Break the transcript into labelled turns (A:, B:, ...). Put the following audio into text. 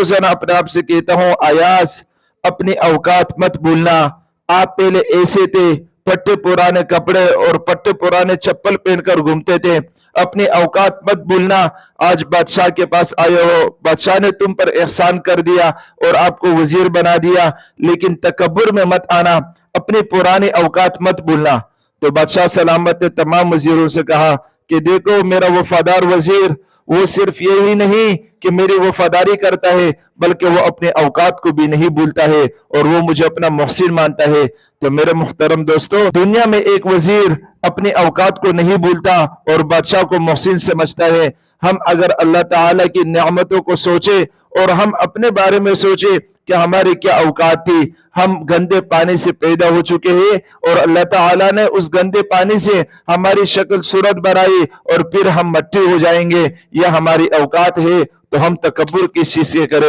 A: रोजाना अपने आप से कहता हूँ, आयास अपनी औकात मत भूलना। आप पहले ऐसे थे, पट्टे पुराने कपड़े और पट्टे पुराने चप्पल पहनकर घूमते थे। अपनी औकात मत भूलना। आज बादशाह के पास आए हो, बादशाह ने तुम पर एहसान कर दिया और आपको वजीर बना दिया, लेकिन तकब्बुर में मत आना, अपनी पुरानी औकात मत भूलना। तो बादशाह सलामत ने तमाम वजीरों से कहा कि देखो, मेरा वफादार वजीर वो सिर्फ यही नहीं कि मेरी वफादारी करता है, बल्कि वो अपने औकात को भी नहीं भूलता है और वो मुझे अपना मोहसिन मानता है। तो मेरे मुहतरम दोस्तों, दुनिया में एक वजीर अपनी औकात को नहीं भूलता और बादशाह को मोहसिन समझता है। हम अगर अल्लाह ताला की नेमतों को सोचे और हम अपने बारे में सोचे कि हमारी क्या औकात थी। हम गंदे पानी से पैदा हो चुके हैं और अल्लाह ताला ने उस गंदे पानी से हमारी शक्ल सूरत बनाई और फिर हम मट्टी हो जाएंगे। यह हमारी औकात है, तो हम तकब्बुर किस चीज से करें।